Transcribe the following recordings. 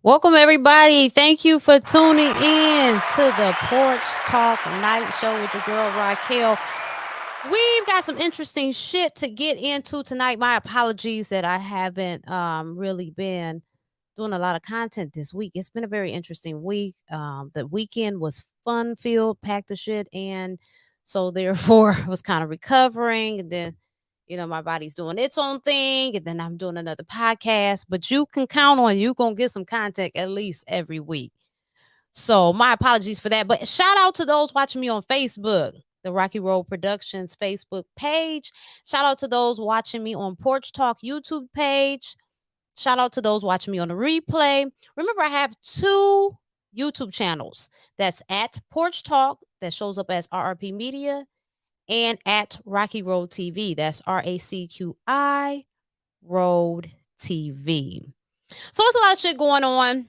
Welcome, everybody. Thank you for tuning in to the Porch Talk Night Show with your girl, Raquel. We've got some interesting shit to get into tonight. My apologies that I haven't really been doing a lot of content this week. It's been a very interesting week. The weekend was fun filled, packed of shit, and so therefore I was kind of recovering. And then, my body's doing its own thing, and then I'm doing another podcast. But you can count on you gonna get some content at least every week. So my apologies for that. But shout out to those watching me on Facebook, the Rocky Road Productions Facebook page. Shout out to those watching me on Porch Talk YouTube page. Shout out to those watching me on the replay. Remember, I have two YouTube channels. That's at Porch Talk, that shows up as RRP Media, and at Rocky Road TV. That's RACQI Road TV. So it's a lot of shit going on.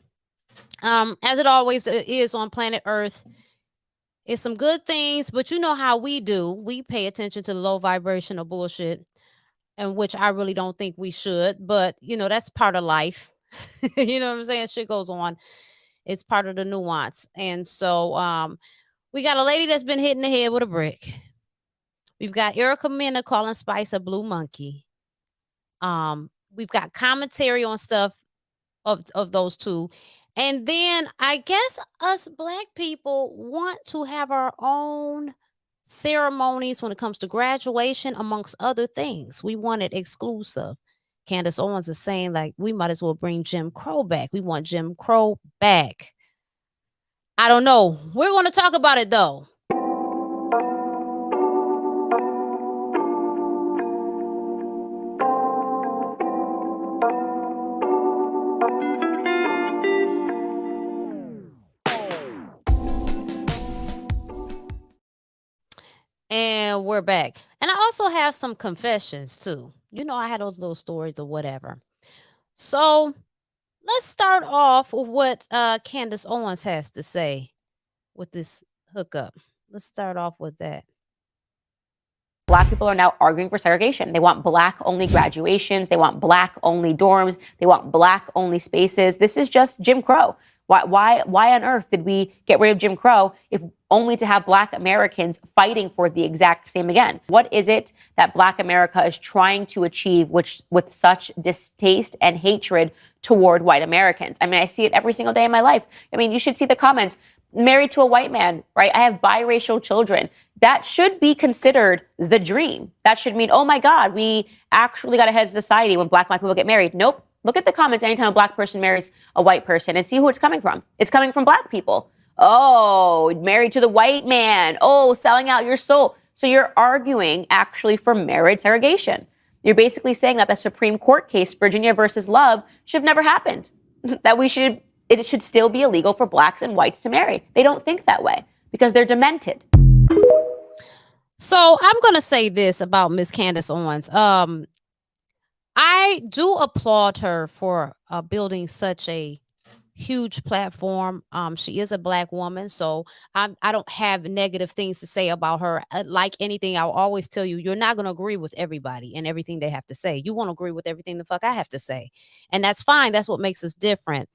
As it always is on planet Earth. It's some good things, but you know how we do. We pay attention to the low vibrational bullshit, and which I really don't think we should, but that's part of life. You know what I'm saying? Shit goes on. It's part of the nuance. And so we got a lady that's been hitting the head with a brick. We've got Erica Mena calling Spice a blue monkey. We've got commentary on stuff of those two. And then I guess us Black people want to have our own ceremonies when it comes to graduation, amongst other things. We want it exclusive. Candace Owens is saying, like, we might as well bring Jim Crow back. We want Jim Crow back. I don't know. We're going to talk about it, though. And we're back. And I also have some confessions too. I had those little stories or whatever. So let's start off with what Candace Owens has to say with this hookup. Let's start off with that. Black people are now arguing for segregation. They want Black-only graduations. They want Black-only dorms. They want Black-only spaces. This is just Jim Crow. Why on earth did we get rid of Jim Crow if only to have Black Americans fighting for the exact same again? What is it that Black America is trying to achieve with such distaste and hatred toward white Americans? I mean, I see it every single day in my life. I mean, you should see the comments. Married to a white man, right? I have biracial children. That should be considered the dream. That should mean, oh my God, we actually got ahead as a society when Black people get married. Nope. Look at the comments anytime a Black person marries a white person and see who it's coming from. It's coming from Black people. Oh, married to the white man. Oh, selling out your soul. So you're arguing actually for marriage segregation. You're basically saying that the Supreme Court case, Virginia versus Love, should have never happened. That it should still be illegal for Blacks and whites to marry. They don't think that way because they're demented. So I'm going to say this about Miss Candace Owens. I do applaud her for building such a huge platform. She is a Black woman, so I don't have negative things to say about her. Like anything, I'll always tell you, you're not going to agree with everybody and everything they have to say. You won't agree with everything the fuck I have to say, and that's fine. That's what makes us different.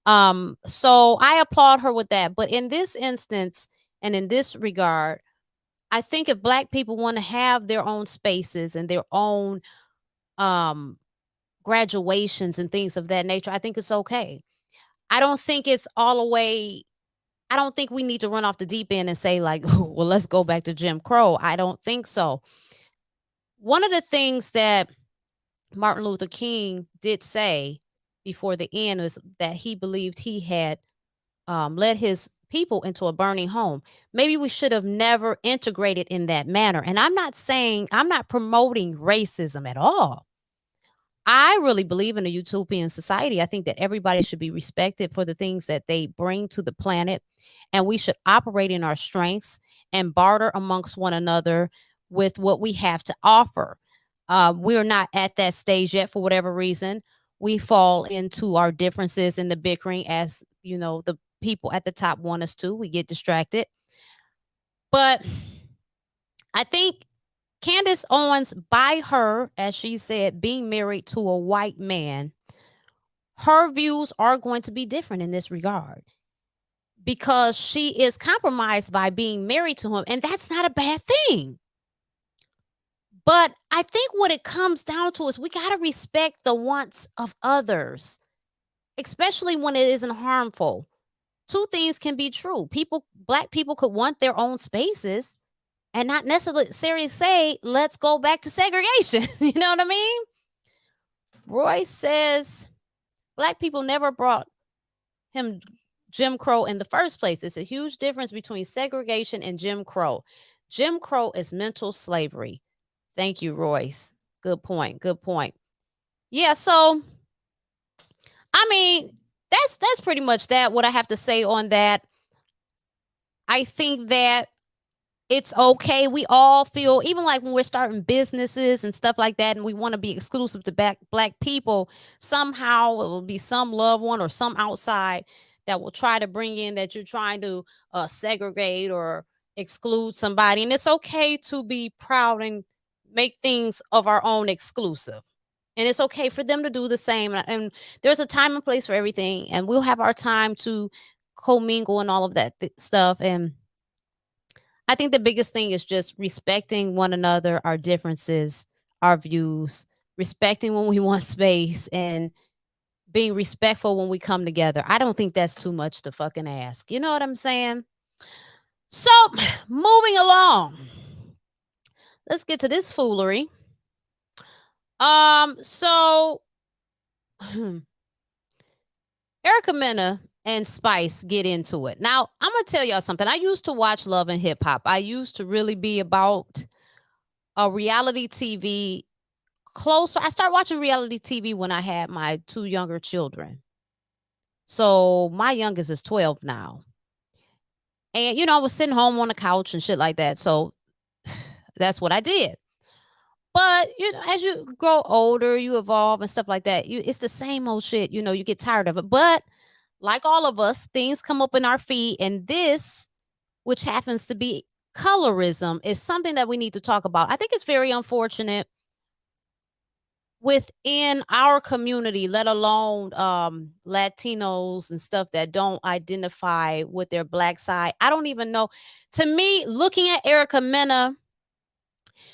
So I applaud her with that. But in this instance and in this regard, I think if Black people want to have their own spaces and their own graduations and things of that nature, I think it's okay. I don't think it's all the way. I don't think we need to run off the deep end and say, like, well, let's go back to Jim Crow. I don't think so. One of the things that Martin Luther King did say before the end was that he believed he had led his people into a burning home. Maybe we should have never integrated in that manner. And I'm not promoting racism at all. I really believe in a utopian society. I think that everybody should be respected for the things that they bring to the planet, and we should operate in our strengths and barter amongst one another with what we have to offer. We're not at that stage yet for whatever reason. We fall into our differences in the bickering, as the people at the top want us to. We get distracted. But I think Candace Owens, by her, as she said, being married to a white man, her views are going to be different in this regard because she is compromised by being married to him, and that's not a bad thing. But I think what it comes down to is we got to respect the wants of others, especially when it isn't harmful. Two things can be true. Black people could want their own spaces and not necessarily say, let's go back to segregation. You know what I mean? Roy says Black people never brought him Jim Crow in the first place. It's a huge difference between segregation and Jim Crow. Jim Crow is mental slavery. Thank you, Royce. Good point. Good point. Yeah, so I mean, that's pretty much that. What I have to say on that. I think that it's okay. We all feel, even like when we're starting businesses and stuff like that, and we want to be exclusive to Black people, somehow it will be some loved one or some outside that will try to bring in that you're trying to segregate or exclude somebody. And it's okay to be proud and make things of our own exclusive. And it's okay for them to do the same. And there's a time and place for everything. And we'll have our time to commingle and all of that stuff. And I think the biggest thing is just respecting one another, our differences, our views, respecting when we want space, and being respectful when we come together. I don't think that's too much to fucking ask. You know what I'm saying? So, moving along. Let's get to this foolery. So Erica Mena and Spice get into it. Now, I'm going to tell y'all something. I used to watch Love and Hip Hop. I used to really be about a reality TV closer. I started watching reality TV when I had my 2 younger children. So my youngest is 12 now. And, I was sitting home on the couch and shit like that. So that's what I did. But, as you grow older, you evolve and stuff like that. It's the same old shit. You get tired of it. But like all of us, things come up in our feed. And this, which happens to be colorism, is something that we need to talk about. I think it's very unfortunate within our community, let alone Latinos and stuff that don't identify with their Black side. I don't even know. To me, looking at Erica Mena,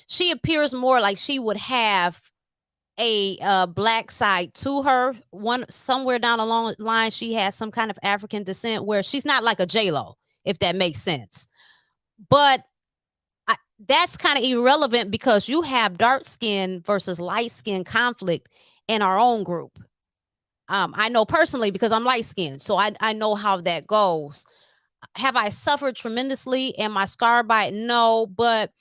she appears more like she would have a Black side to her. Somewhere down the line, she has some kind of African descent where she's not like a J-Lo, if that makes sense. But that's kind of irrelevant because you have dark skin versus light skin conflict in our own group. I know personally because I'm light skinned, so I know how that goes. Have I suffered tremendously? Am I scarred by it? No, but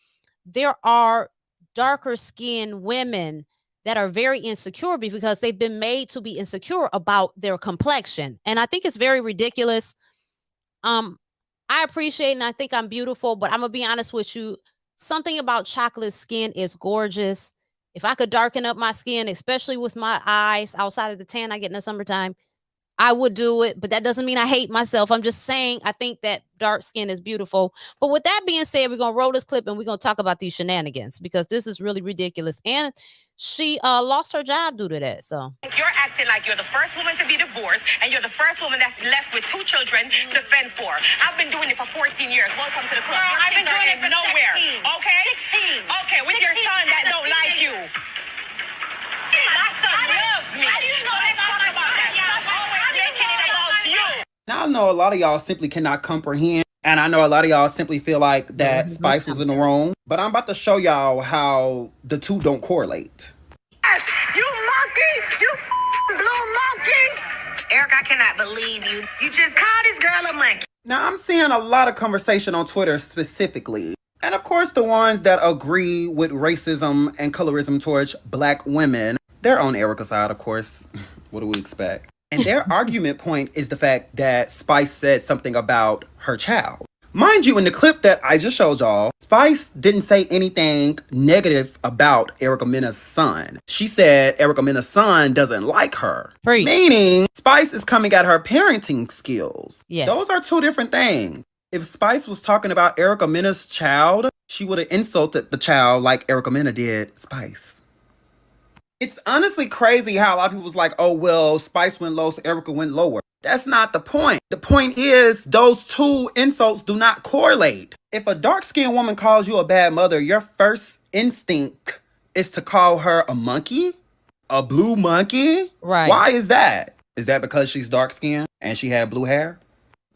there are darker skinned women that are very insecure because they've been made to be insecure about their complexion. And I think it's very ridiculous. I appreciate and I think I'm beautiful, but I'm going to be honest with you. Something about chocolate skin is gorgeous. If I could darken up my skin, especially with my eyes outside of the tan I get in the summertime, I would do it, but that doesn't mean I hate myself. I'm just saying I think that dark skin is beautiful. But with that being said, we're going to roll this clip and we're going to talk about these shenanigans because this is really ridiculous. And she lost her job due to that. So you're acting like you're the first woman to be divorced and you're the first woman that's left with 2 children to fend for. I've been doing it for 14 years. Welcome to the club. Girl, I've been doing it for nowhere. 16. Okay? 16. Okay, with 16 your son that don't like you. My son loves me. How do you know let's talk about that. Always making it about you. Now I know a lot of y'all simply cannot comprehend, and I know a lot of y'all simply feel like that Spice was in the wrong, but I'm about to show y'all how the two don't correlate. You monkey! You blue monkey! Eric, I cannot believe you. You just called this girl a monkey. Now I'm seeing a lot of conversation on Twitter specifically, and of course the ones that agree with racism and colorism towards Black women, they're on Erica's side, of course. What do we expect? And their argument point is the fact that Spice said something about her child. Mind you, in the clip that I just showed y'all, Spice didn't say anything negative about Erica Mena's son. She said Erica Mena's son doesn't like her. Preach. Meaning, Spice is coming at her parenting skills. Yes. Those are 2 different things. If Spice was talking about Erica Mena's child, she would have insulted the child like Erica Mena did Spice. It's honestly crazy how a lot of people was like, oh, well, Spice went low, so Erica went lower. That's not the point. The point is those two insults do not correlate. If a dark-skinned woman calls you a bad mother, your first instinct is to call her a monkey? A blue monkey? Right. Why is that? Is that because she's dark-skinned and she had blue hair?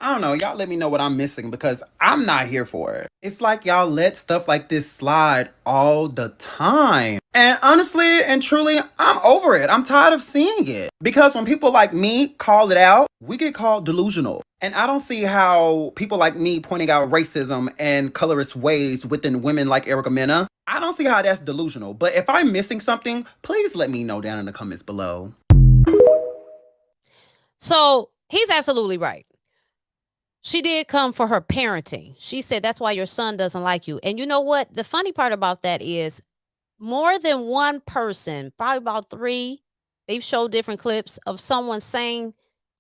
I don't know. Y'all let me know what I'm missing because I'm not here for it. It's like y'all let stuff like this slide all the time. And honestly and truly, I'm over it. I'm tired of seeing it. Because when people like me call it out, we get called delusional. And I don't see how people like me pointing out racism and colorist ways within women like Erica Mena, I don't see how that's delusional. But if I'm missing something, please let me know down in the comments below. So he's absolutely right. She did come for her parenting. She said, that's why your son doesn't like you. And you know what? The funny part about that is more than one person, probably about 3, they've showed different clips of someone saying,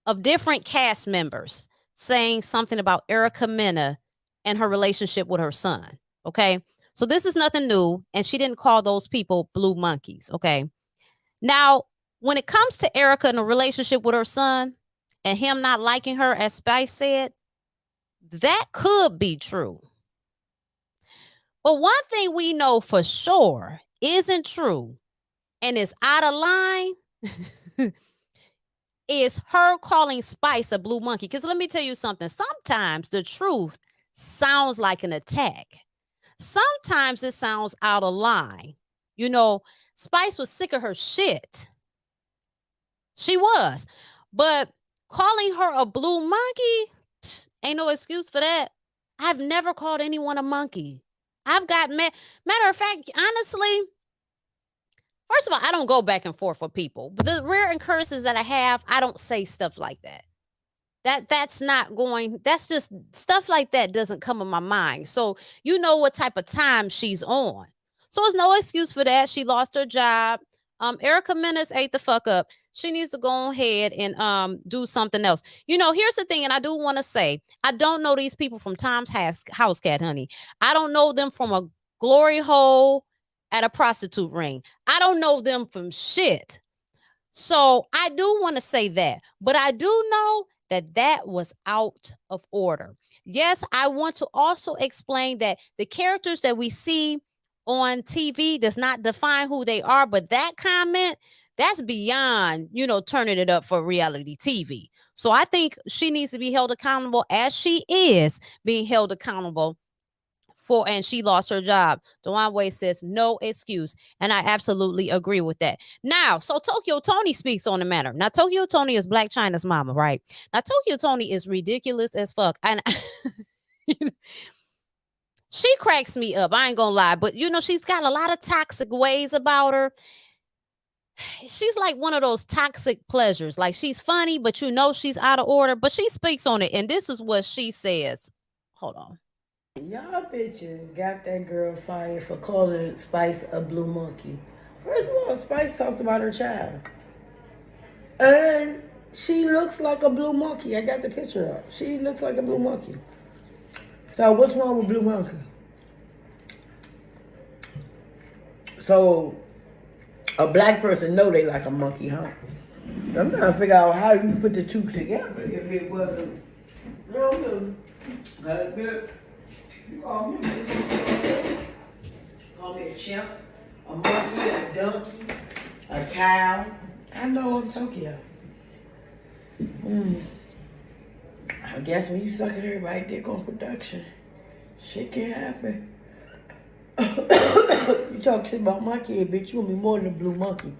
of different cast members saying something about Erica Mena and her relationship with her son. Okay. So this is nothing new. And she didn't call those people blue monkeys. Okay. Now, when it comes to Erica and a relationship with her son and him not liking her, as Spice said, that could be true. But one thing we know for sure isn't true and is out of line is her calling Spice a blue monkey. Because let me tell you something. Sometimes the truth sounds like an attack. Sometimes it sounds out of line. You know, Spice was sick of her shit. She was. But calling her a blue monkey, ain't no excuse for that. I've never called anyone a monkey. I've got matter of fact, honestly, first of all, I don't go back and forth with people. But the rare occurrences that I have, I don't say stuff like that. That's just stuff like that doesn't come in my mind. So you know what type of time she's on. So there's no excuse for that. She lost her job. Erica Mena ate the fuck up. She needs to go ahead and do something else. You know, here's the thing, and I do want to say, I don't know these people from Tom's House Cat, honey. I don't know them from a glory hole at a prostitute ring. I don't know them from shit. So I do want to say that, but I do know that was out of order. Yes, I want to also explain that the characters that we see on TV does not define who they are, but that comment, that's beyond, you know, turning it up for reality TV. So I think she needs to be held accountable as she is being held accountable for, and she lost her job. Dwayne Wade says no excuse, and I absolutely agree with that. Now, so Tokyo Tony speaks on the matter. Now, Tokyo Tony is Black China's mama, right? Now, Tokyo Tony is ridiculous as fuck, and she cracks me up. I ain't gonna lie, but you know, she's got a lot of toxic ways about her. She's like one of those toxic pleasures. Like, she's funny, but you know she's out of order. But she speaks on it, and this is what she says. Hold on. Y'all bitches got that girl fired for calling Spice a blue monkey. First of all, Spice talked about her child. And she looks like a blue monkey. I got the picture up. She looks like a blue monkey. So what's wrong with blue monkey? So a black person know they like a monkey, huh? I'm trying to figure out how you put the two together. If it wasn't, no. That's good. You call me a chimp, a monkey, a donkey, a cow. I know I'm Tokyo. I guess when you suck at everybody dick on production, shit can happen. You talk shit about my kid, bitch, you gonna be more than a blue monkey.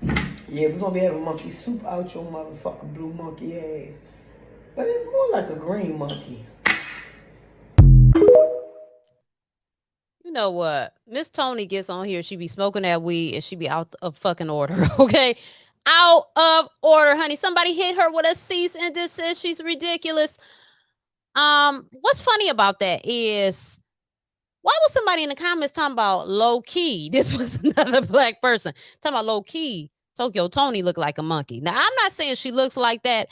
Yeah, we're gonna be having monkey soup out your motherfucking blue monkey ass. But it's more like a green monkey. You know what? Miss Tony gets on here. She be smoking that weed and she be out of fucking order. Okay. Out of order, honey. Somebody hit her with a cease and desist. She's ridiculous. What's funny about that is, why was somebody in the comments talking about low key? This was another black person talking about low key. Tokyo Tony looked like a monkey. Now, I'm not saying she looks like that.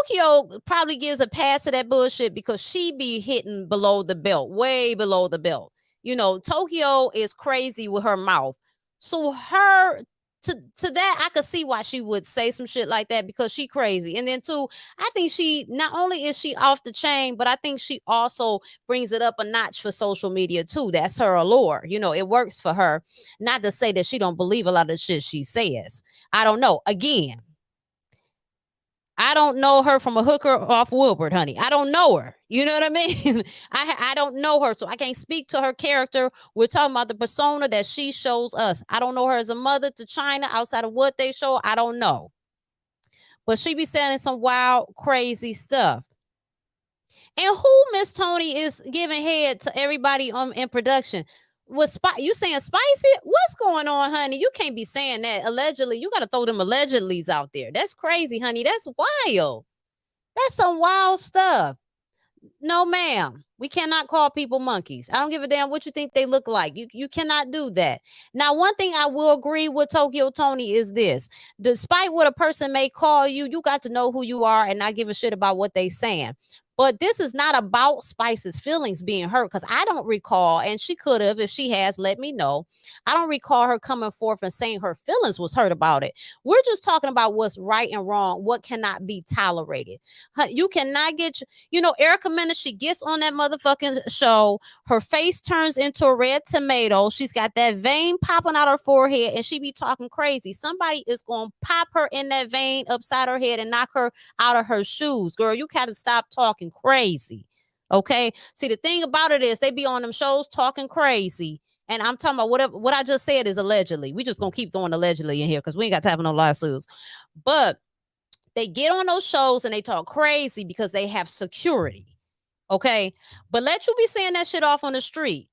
Tokyo probably gives a pass to that bullshit because she be hitting below the belt, way below the belt. You know, Tokyo is crazy with her mouth. So her to that, I could see why she would say some shit like that, because she crazy. And then too, I think she not only is she off the chain, but I think she also brings it up a notch for social media too. That's her allure. You know, it works for her. Not to say that she don't believe a lot of the shit she says. I don't know. Again, I don't know her from a hooker off Wilbert, honey. I don't know her. You know what I mean? I don't know her, so I can't speak to her character. We're talking about the persona that she shows us. I don't know her as a mother to China outside of what they show. I don't know. But she be saying some wild, crazy stuff. And who, Miss Tony, is giving head to everybody in production? Was you saying spicy? What's going on, honey? You can't be saying that. Allegedly, you got to throw them allegedlys out there. That's crazy, honey. That's wild. That's some wild stuff. No, ma'am. We cannot call people monkeys. I don't give a damn what you think they look like. You cannot do that. Now, one thing I will agree with Tokyo Tony is this. Despite what a person may call you, you got to know who you are and not give a shit about what they saying. But this is not about Spice's feelings being hurt, because I don't recall, and she could have, if she has, let me know. I don't recall her coming forth and saying her feelings was hurt about it. We're just talking about what's right and wrong, what cannot be tolerated. You cannot get, Erica Mena, she gets on that motherfucking show. Her face turns into a red tomato. She's got that vein popping out her forehead, and she be talking crazy. Somebody is going to pop her in that vein upside her head and knock her out of her shoes. Girl, you got to stop talking crazy. Okay. See, the thing about it is they be on them shows talking crazy. And I'm talking about what I just said is allegedly. We just gonna keep throwing allegedly in here because we ain't got time for no lawsuits. But they get on those shows and they talk crazy because they have security. Okay. But let you be saying that shit off on the street.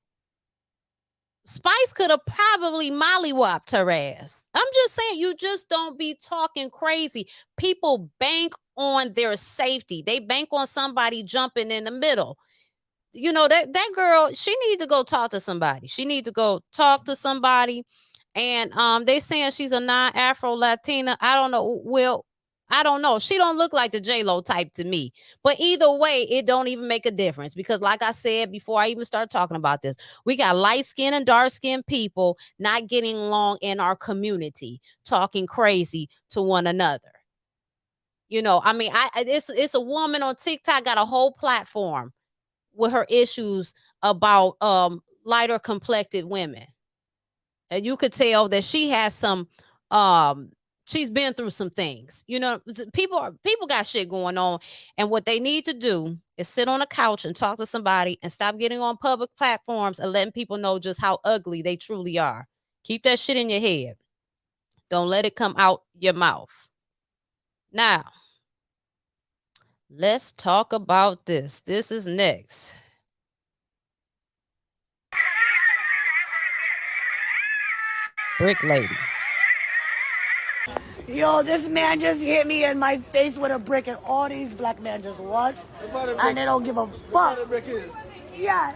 Spice could have probably mollywopped her ass. I'm just saying, you just don't be talking crazy. People bank on their safety. They bank on somebody jumping in the middle. That girl, she needs to go talk to somebody. She needs to go talk to somebody. And they saying she's a non-Afro Latina. I don't know. Well, I don't know. She don't look like the J-Lo type to me. But either way, it don't even make a difference. Because like I said, before I even start talking about this, we got light-skinned and dark-skinned people not getting along in our community, talking crazy to one another. It's a woman on TikTok got a whole platform with her issues about lighter complected women. And you could tell that she has some she's been through some things. People got shit going on, and what they need to do is sit on a couch and talk to somebody and stop getting on public platforms and letting people know just how ugly they truly are. Keep that shit in your head. Don't let it come out your mouth. Now, let's talk about this. This is next. Brick lady. Yo, this man just hit me in my face with a brick, and all these black men just watch, and they don't give a fuck. Yeah,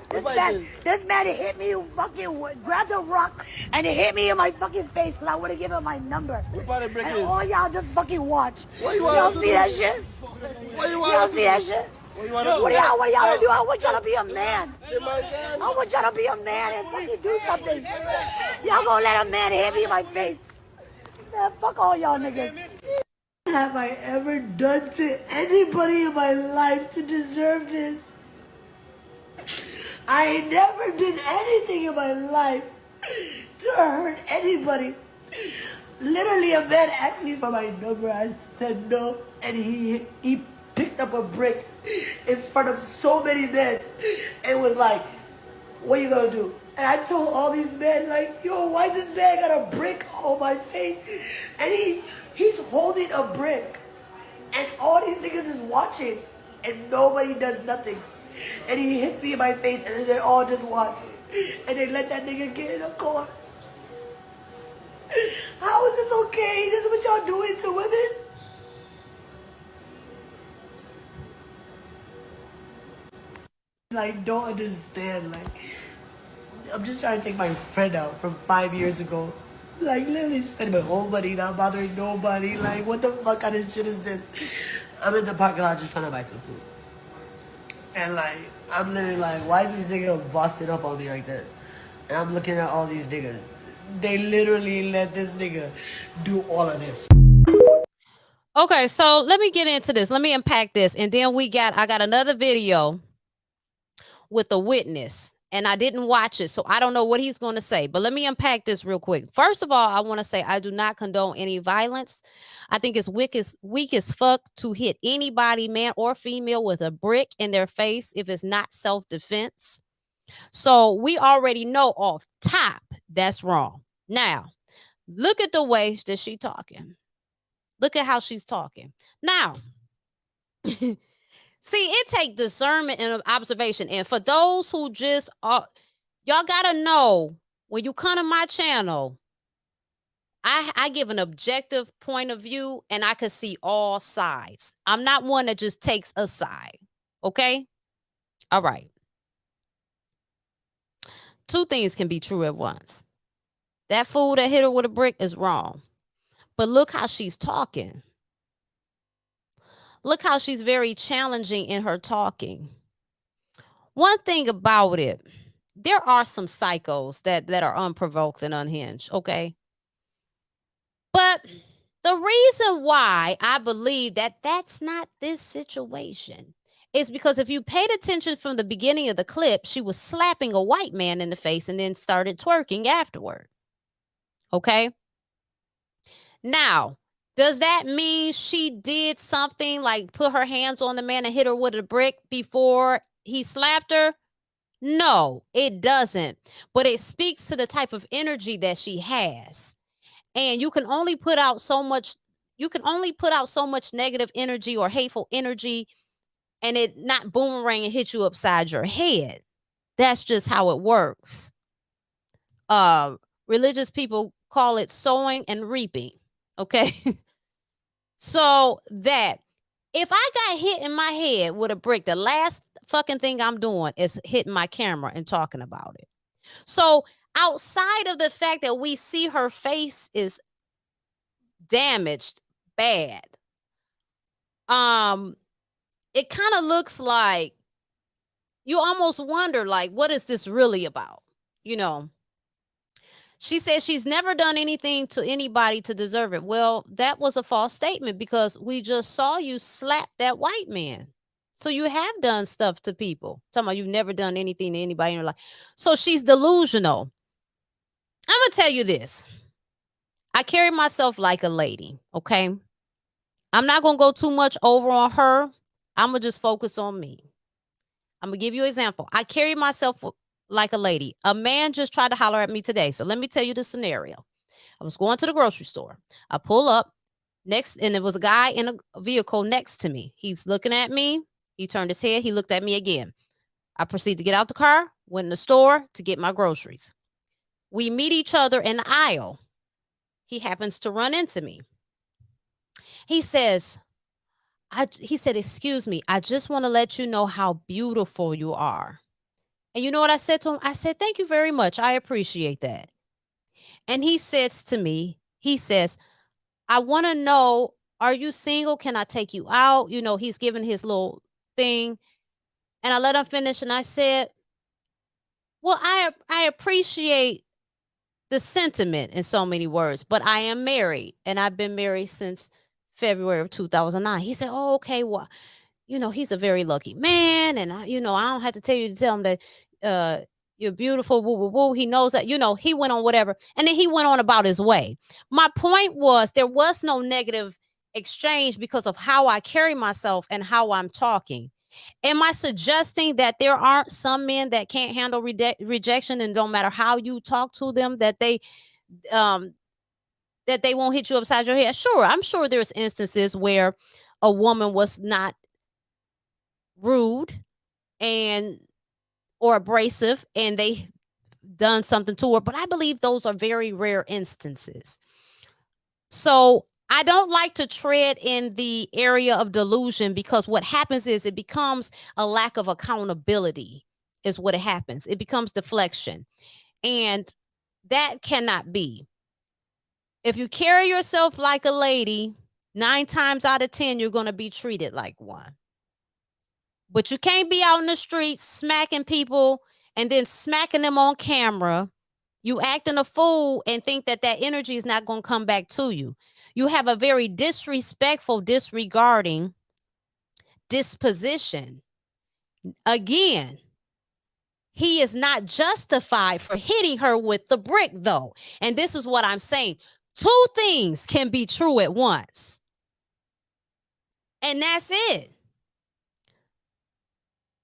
this man hit me, fucking grabbed a rock, and it hit me in my fucking face because I would have given him my number. And all y'all just fucking watch. Y'all see that shit? Y'all see that shit? What y'all gonna do? I want y'all to be a man. I want y'all to be a man and fucking do something. Y'all gonna let a man hit me in my face? Man, fuck all y'all niggas. Have I ever done to anybody in my life to deserve this? I never did anything in my life to hurt anybody. Literally, a man asked me for my number. I said no, and he picked up a brick in front of so many men and was like, what you gonna do? And I told all these men, like, yo, why this man got a brick on my face? And he's holding a brick. And all these niggas is watching. And nobody does nothing. And he hits me in my face, and then they all just watch. And they let that nigga get in a car. How is this okay? This is what y'all doing to women? Like, don't understand, like, I'm just trying to take my friend out from 5 years ago. Like, literally spending my whole money, not bothering nobody. Like, what the fuck kind of shit is this? I'm in the parking lot just trying to buy some food. And, like, I'm literally like, why is this nigga busting up on me like this? And I'm looking at all these niggas. They literally let this nigga do all of this. Okay, so let me get into this. Let me unpack this. And then I got another video with a witness. And I didn't watch it, so I don't know what he's going to say. But let me unpack this real quick. First of all, I want to say I do not condone any violence. I think it's weak as fuck to hit anybody, man or female, with a brick in their face if it's not self-defense. So we already know off top that's wrong. Now, look at the way that she's talking. Look at how she's talking. Now, see, it take discernment and observation. And for those who just are, y'all gotta know when you come to my channel, I give an objective point of view and I can see all sides. I'm not one that just takes a side. Okay? All right. Two things can be true at once. That fool that hit her with a brick is wrong. But look how she's talking. Look how she's very challenging in her talking. One thing about it, there are some psychos that are unprovoked and unhinged, okay? But the reason why I believe that that's not this situation is because if you paid attention from the beginning of the clip, she was slapping a white man in the face and then started twerking afterward. Okay? Now, does that mean she did something like put her hands on the man and hit her with a brick before he slapped her? No, it doesn't. But it speaks to the type of energy that she has. And you can only put out so much negative energy or hateful energy and it not boomerang and hit you upside your head. That's just how it works. Religious people call it sowing and reaping. Okay. So that if I got hit in my head with a brick, the last fucking thing I'm doing is hitting my camera and talking about it. So outside of the fact that we see her face is damaged bad, it kind of looks like you almost wonder, like, what is this really about? You know, she says she's never done anything to anybody to deserve it. Well, that was a false statement because we just saw you slap that white man. So you have done stuff to people. Talking about you've never done anything to anybody in your life. So she's delusional. I'm going to tell you this. I carry myself like a lady, okay? I'm not going to go too much over on her. I'm going to just focus on me. I'm going to give you an example. I carry myself like a lady. A man just tried to holler at me today. So let me tell you the scenario. I was going to the grocery store. I pull up next, and there was a guy in a vehicle next to me. He's looking at me. He turned his head. He looked at me again. I proceeded to get out the car, went in the store to get my groceries. We meet each other in the aisle. He happens to run into me. He says, excuse me, I just want to let you know how beautiful you are. And you know what I said to him? I said, thank you very much. I appreciate that. And he says to me, I want to know, are you single? Can I take you out? You know, he's giving his little thing. And I let him finish. And I said, well, I appreciate the sentiment in so many words, but I am married and I've been married since February of 2009. He said, oh, okay. Well, you know, he's a very lucky man. And I don't have to tell him that, you're beautiful, woo, woo, woo. He knows that, he went on whatever. And then he went on about his way. My point was there was no negative exchange because of how I carry myself and how I'm talking. Am I suggesting that there aren't some men that can't handle rejection and no matter how you talk to them, that they won't hit you upside your head? Sure. I'm sure there's instances where a woman was not rude or abrasive and they done something to her, but I believe those are very rare instances. So I don't like to tread in the area of delusion because what happens is it becomes a lack of accountability is what it happens. It becomes deflection, and that cannot be. If you carry yourself like a lady, 9 times out of 10, you're going to be treated like one. But you can't be out in the streets smacking people and then smacking them on camera. You acting a fool and think that energy is not going to come back to you. You have a very disrespectful, disregarding disposition. Again, he is not justified for hitting her with the brick, though. And this is what I'm saying. Two things can be true at once. And that's it.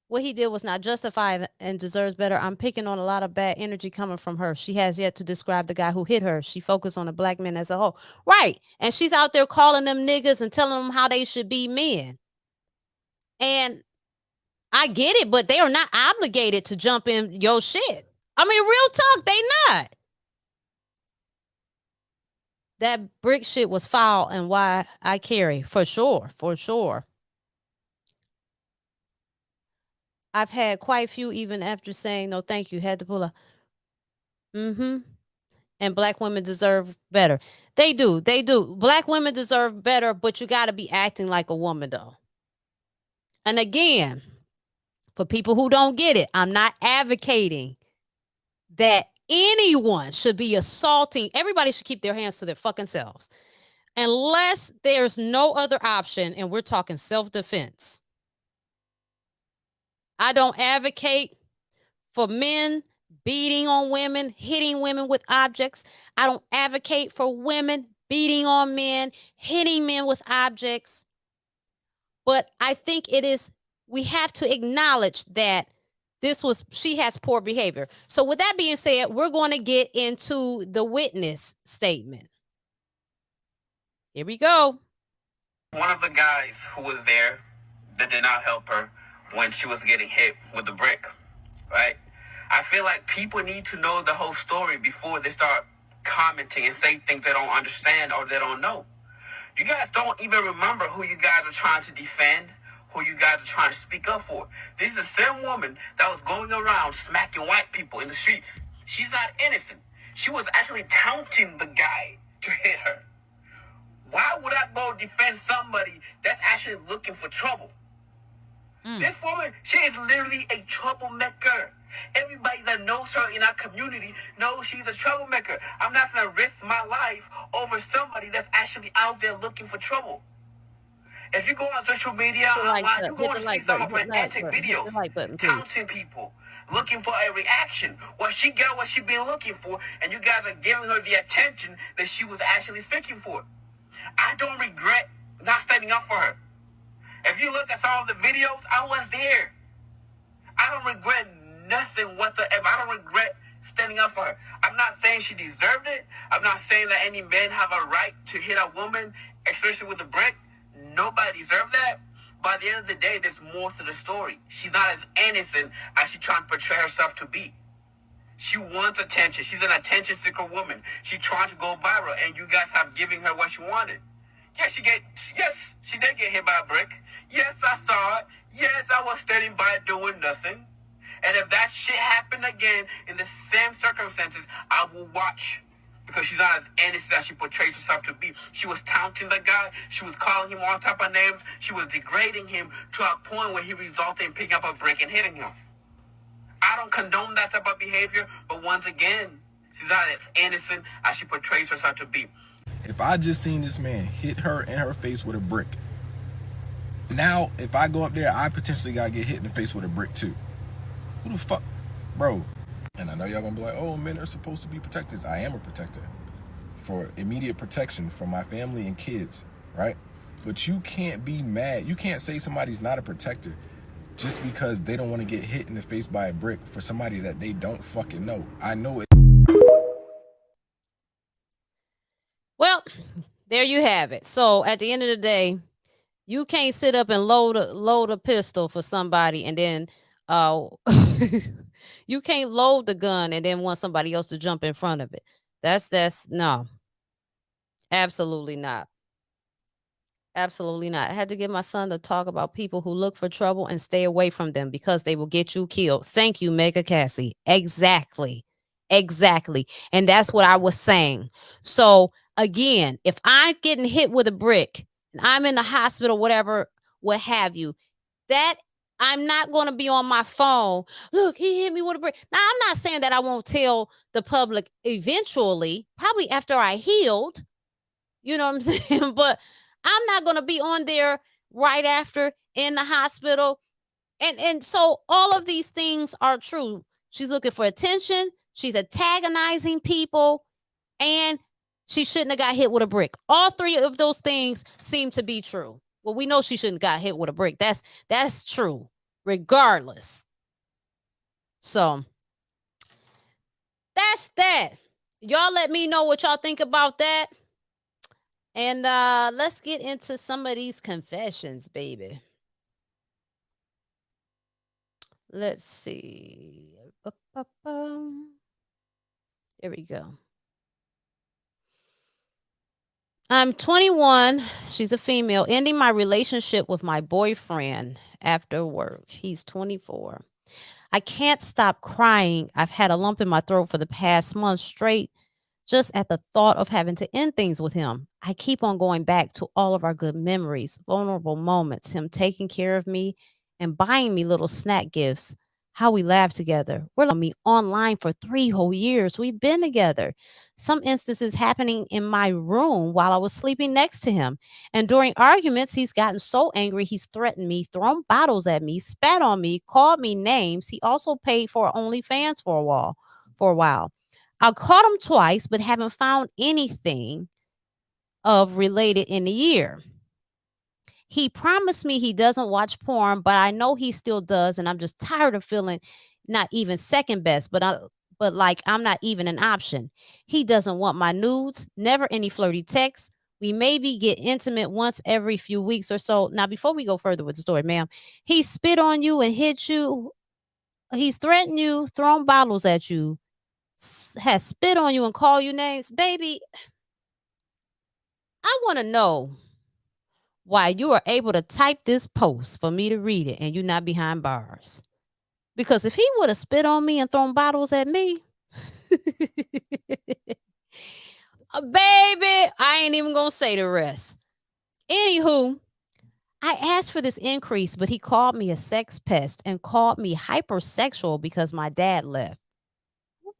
What he did was not justified and deserves better. I'm picking on a lot of bad energy coming from her. She has yet to describe the guy who hit her. She focused on the black men as a whole. Right. And she's out there calling them niggas and telling them how they should be men. And I get it, but they are not obligated to jump in your shit. I mean, real talk, they not. That brick shit was foul and why I carry, for sure, for sure. I've had quite a few, even after saying no thank you, had to pull a and black women deserve better. They do. Black women deserve better, but you got to be acting like a woman, though. And again, for people who don't get it, I'm not advocating that anyone should be assaulting. Everybody should keep their hands to their fucking selves. Unless there's no other option, and we're talking self-defense. I don't advocate for men beating on women, hitting women with objects. I don't advocate for women beating on men, hitting men with objects. But I think we have to acknowledge that she has poor behavior. So with that being said, we're going to get into the witness statement. Here we go. One of the guys who was there that did not help her when she was getting hit with the brick, right? I feel like people need to know the whole story before they start commenting and say things they don't understand or they don't know. You guys don't even remember who you guys are trying to defend, who you guys are trying to speak up for. This is the same woman that was going around smacking white people in the streets. She's not innocent. She was actually taunting the guy to hit her. Why would I go defend somebody that's actually looking for trouble? This woman, she is literally a troublemaker. Everybody that knows her in our community knows she's a troublemaker. I'm not going to risk my life over somebody that's actually out there looking for trouble. If you go on social media, online, you go and see some of her antic videos, counting people, looking for a reaction. Well, she got what she been looking for, and you guys are giving her the attention that she was actually seeking for. I don't regret not standing up for her. If you look at some of the videos, I was there. I don't regret nothing whatsoever. I don't regret standing up for her. I'm not saying she deserved it. I'm not saying that any men have a right to hit a woman, especially with a brick. Nobody deserves that. But at the end of the day, there's more to the story. She's not as innocent as she's trying to portray herself to be. She wants attention. She's an attention-seeker woman. She's trying to go viral, and you guys have given her what she wanted. Yes, she did get hit by a brick. Yes, I saw it. Yes, I was standing by doing nothing. And if that shit happened again in the same circumstances, I will watch. Because she's not as innocent as she portrays herself to be. She was taunting the guy. She was calling him all type of names. She was degrading him to a point where he resulted in picking up a brick and hitting him. I don't condone that type of behavior, but once again, she's not as innocent as she portrays herself to be. If I just seen this man hit her in her face with a brick, now if I go up there, I potentially gotta get hit in the face with a brick too. Who the fuck, bro? And I know y'all gonna be like, oh, men are supposed to be protectors. I am a protector for immediate protection for my family and kids, right? But you can't be mad. You can't say somebody's not a protector just because they don't want to get hit in the face by a brick for somebody that they don't fucking know. I know it. Well, there you have it. So at the end of the day, you can't sit up and load a pistol for somebody and then you can't load the gun and then want somebody else to jump in front of it. That's no. Absolutely not. Absolutely not. I had to get my son to talk about people who look for trouble and stay away from them because they will get you killed. Thank you, Mega Cassie. Exactly. And that's what I was saying. So again, if I'm getting hit with a brick and I'm in the hospital, whatever, what have you, that I'm not going to be on my phone. Look, he hit me with a brick. Now, I'm not saying that I won't tell the public eventually, probably after I healed. You know what I'm saying? But I'm not going to be on there right after in the hospital. And so all of these things are true. She's looking for attention. She's antagonizing people. And she shouldn't have got hit with a brick. All three of those things seem to be true. Well, we know she shouldn't have got hit with a brick. That's true, regardless. So that's that. Y'all let me know what y'all think about that. And let's get into some of these confessions, baby. Let's see. There we go. I'm 21. She's a female. Ending my relationship with my boyfriend after work. He's 24. I can't stop crying. I've had a lump in my throat for the past month straight just at the thought of having to end things with him. I keep on going back to all of our good memories, vulnerable moments, him taking care of me and buying me little snack gifts, how we laughed together. We're on me online for 3 whole years. We've been together. Some instances happening in my room while I was sleeping next to him. And during arguments, he's gotten so angry, he's threatened me, thrown bottles at me, spat on me, called me names. He also paid for OnlyFans for a while. I caught him twice, but haven't found anything of related in a year. He promised me he doesn't watch porn, but I know he still does, and I'm just tired of feeling not even second best, but like I'm not even an option. He doesn't want my nudes, never any flirty texts. We maybe get intimate once every few weeks or so. Now, before we go further with the story, ma'am, he spit on you and hit you. He's threatened you, thrown bottles at you, has spit on you and called you names. Baby, I want to know why you are able to type this post for me to read it and you're not behind bars. Because if he would have spit on me and thrown bottles at me, baby, I ain't even gonna say the rest. Anywho, I asked for this increase, but he called me a sex pest and called me hypersexual because my dad left.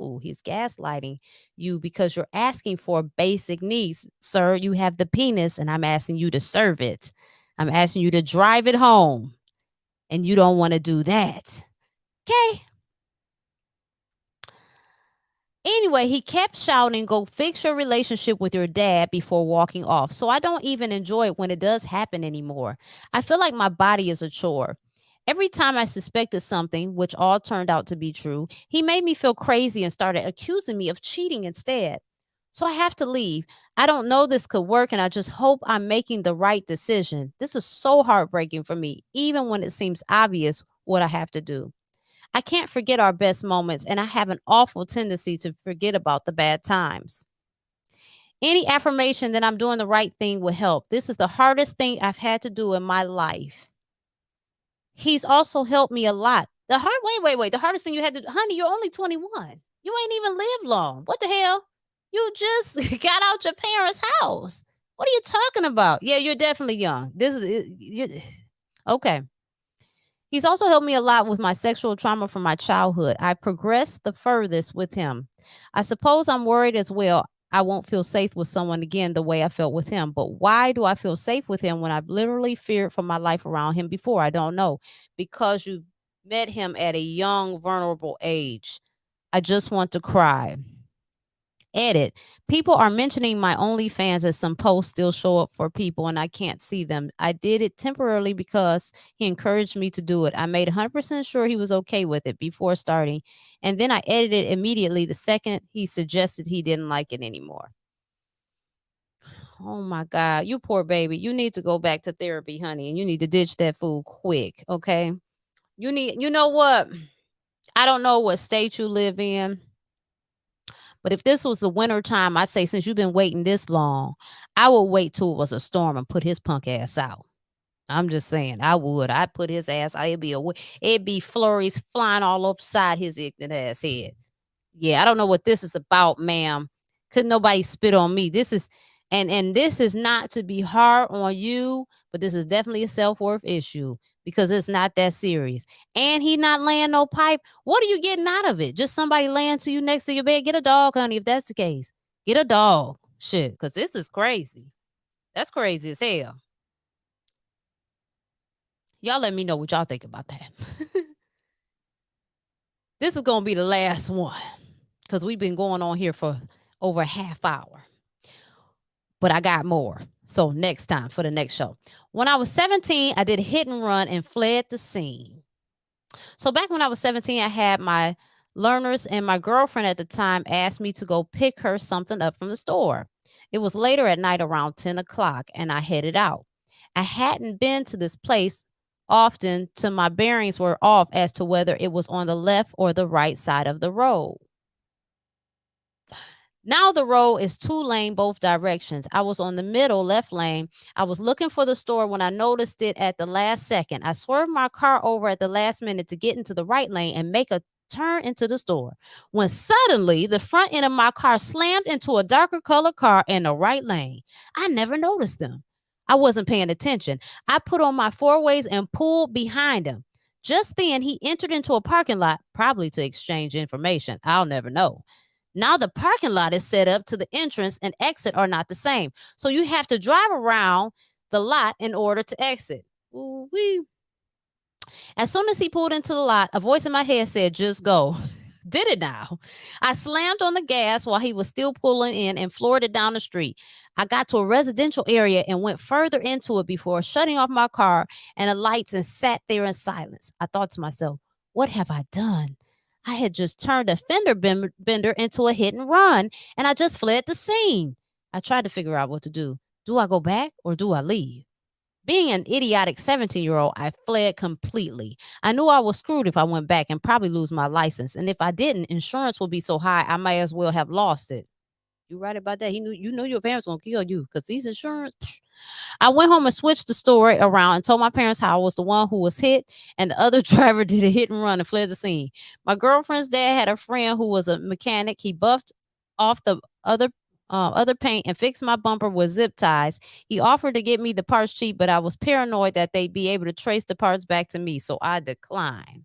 Ooh, he's gaslighting you because you're asking for basic needs. Sir, you have the penis and I'm asking you to serve it. I'm asking you to drive it home and you don't want to do that. Okay. Anyway, he kept shouting, go fix your relationship with your dad before walking off. So I don't even enjoy it when it does happen anymore. I feel like my body is a chore. Every time I suspected something, which all turned out to be true, he made me feel crazy and started accusing me of cheating instead. So I have to leave. I don't know this could work, and I just hope I'm making the right decision. This is so heartbreaking for me, even when it seems obvious what I have to do. I can't forget our best moments, and I have an awful tendency to forget about the bad times. Any affirmation that I'm doing the right thing will help. This is the hardest thing I've had to do in my life. He's also helped me a lot. Wait. The hardest thing you had to, honey, you're only 21. You ain't even lived long. What the hell? You just got out your parents' house. What are you talking about? Yeah, you're definitely young. Okay. He's also helped me a lot with my sexual trauma from my childhood. I progressed the furthest with him. I suppose I'm worried as well. I won't feel safe with someone again the way I felt with him. But why do I feel safe with him when I've literally feared for my life around him before? I don't know. Because you met him at a young, vulnerable age. I just want to cry. Edit. People are mentioning my OnlyFans as some posts still show up for people and I can't see them. I did it temporarily because he encouraged me to do it. I made 100% sure he was okay with it before starting. And then I edited it immediately the second he suggested he didn't like it anymore. Oh my God. You poor baby. You need to go back to therapy, honey. And you need to ditch that food quick. Okay. You know what? I don't know what state you live in. But if this was the winter time, I'd say since you've been waiting this long, I would wait till it was a storm and put his punk ass out. I'm just saying, I would. I'd put his ass out. It'd be flurries flying all upside his ignorant ass head. Yeah, I don't know what this is about, ma'am. Couldn't nobody spit on me. This is And this is not to be hard on you, but this is definitely a self-worth issue because it's not that serious. And he not laying no pipe. What are you getting out of it? Just somebody laying to you next to your bed. Get a dog, honey, if that's the case. Get a dog. Shit, because this is crazy. That's crazy as hell. Y'all let me know what y'all think about that. This is going to be the last one because we've been going on here for over a half hour. But I got more. So next time for the next show. When I was 17, I did a hit and run and fled the scene. So back when I was 17, I had my learners and my girlfriend at the time asked me to go pick her something up from the store. It was later at night around 10 o'clock and I headed out. I hadn't been to this place often till my bearings were off as to whether it was on the left or the right side of the road. Now the road is 2-lane both directions. I was on the middle left lane. I was looking for the store when I noticed it at the last second. I swerved my car over at the last minute to get into the right lane and make a turn into the store, when suddenly the front end of my car slammed into a darker colored car in the right lane. I never noticed them. I wasn't paying attention. I put on my 4-ways and pulled behind him. Just then, he entered into a parking lot, probably to exchange information. I'll never know. Now the parking lot is set up to the entrance and exit are not the same. So you have to drive around the lot in order to exit. Ooh-wee. As soon as he pulled into the lot, a voice in my head said, just go. Did it now. I slammed on the gas while he was still pulling in and floored it down the street. I got to a residential area and went further into it before shutting off my car and the lights and sat there in silence. I thought to myself, what have I done? I had just turned a fender bender into a hit and run, and I just fled the scene. I tried to figure out what to do. Do I go back or do I leave? Being an idiotic 17-year-old, I fled completely. I knew I was screwed if I went back and probably lose my license. And if I didn't, insurance would be so high, I might as well have lost it. You right about that. You knew your parents were going to kill you because these insurance. I went home and switched the story around and told my parents how I was the one who was hit and the other driver did a hit and run and fled the scene. My girlfriend's dad had a friend who was a mechanic. He buffed off the other paint and fixed my bumper with zip ties. He offered to get me the parts cheap, but I was paranoid that they'd be able to trace the parts back to me, so I declined.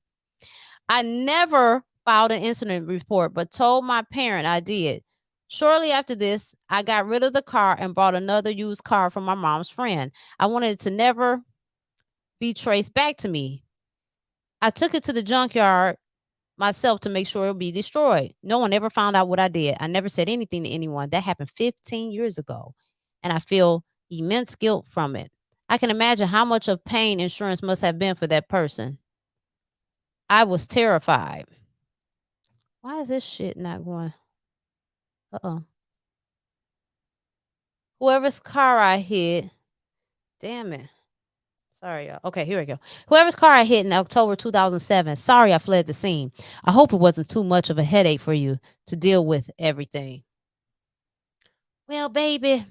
I never filed an incident report, but told my parent I did. Shortly after this, I got rid of the car and bought another used car from my mom's friend. I wanted it to never be traced back to me. I took it to the junkyard myself to make sure it would be destroyed. No one ever found out what I did. I never said anything to anyone. That happened 15 years ago, and I feel immense guilt from it. I can imagine how much of pain insurance must have been for that person. I was terrified. Why is this shit not going? Uh-oh. Whoever's car I hit, damn it. Sorry, y'all. Okay, here we go. Whoever's car I hit in October 2007, sorry I fled the scene. I hope it wasn't too much of a headache for you to deal with everything. Well, baby,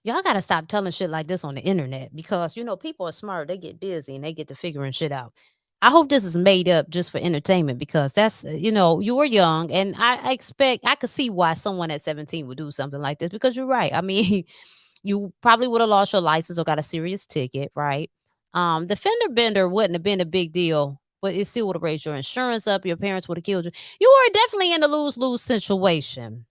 y'all got to stop telling shit like this on the internet because, people are smart. They get busy and they get to figuring shit out. I hope this is made up just for entertainment because that's, you were young and I could see why someone at 17 would do something like this because you're right. I mean, you probably would have lost your license or got a serious ticket, right? The fender bender wouldn't have been a big deal, but it still would have raised your insurance up. Your parents would have killed you. You were definitely in a lose-lose situation.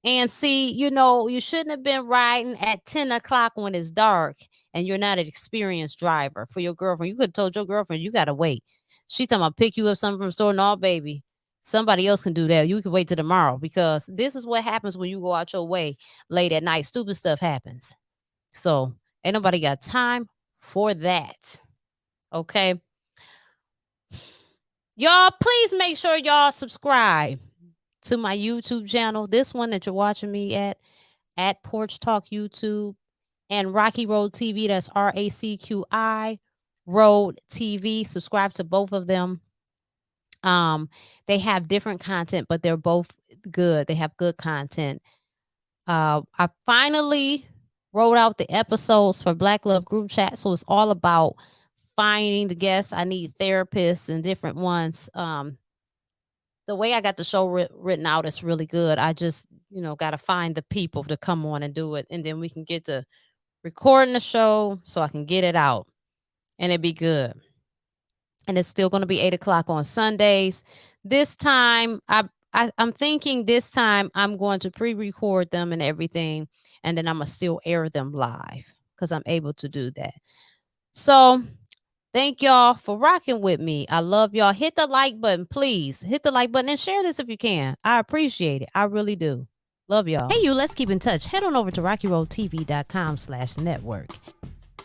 And see, you shouldn't have been riding at 10 o'clock when it's dark and you're not an experienced driver for your girlfriend. You could have told your girlfriend, you got to wait. She talking about pick you up something from the store. No, baby. Somebody else can do that. You can wait till tomorrow because this is what happens when you go out your way late at night. Stupid stuff happens. So ain't nobody got time for that. Okay. Y'all, please make sure y'all subscribe to my YouTube channel. This one that you're watching me at Porch Talk YouTube and Rocky Road TV. That's RACQI Road TV. Subscribe to both of them. They have different content, but they're both good. They have good content. I finally wrote out the episodes for Black Love Group Chat. So it's all about finding the guests. I need therapists and different ones. The way I got the show written out is really good. I just, got to find the people to come on and do it. And then we can get to recording the show so I can get it out and it'd be good. And it's still going to be 8 o'clock on Sundays. This time, I'm thinking this time I'm going to pre-record them and everything. And then I'm going to still air them live because I'm able to do that. So thank y'all for rocking with me. I love y'all. Hit the like button, please. Hit the like button and share this if you can. I appreciate it. I really do. Love y'all. Hey, you, let's keep in touch. Head on over to rockyroadtv.com/network.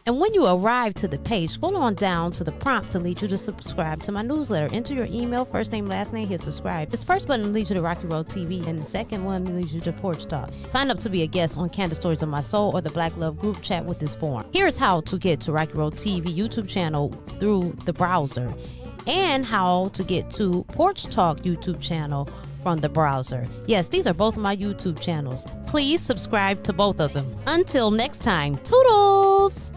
And when you arrive to the page, scroll on down to the prompt to lead you to subscribe to my newsletter. Enter your email, first name, last name, hit subscribe. This first button leads you to Rocky Road TV, and the second one leads you to Porch Talk. Sign up to be a guest on Candace Stories of My Soul or the Black Love group chat with this form. Here's how to get to Rocky Road TV YouTube channel through the browser, and how to get to Porch Talk YouTube channel from the browser. Yes, these are both my YouTube channels. Please subscribe to both of them. Until next time, toodles!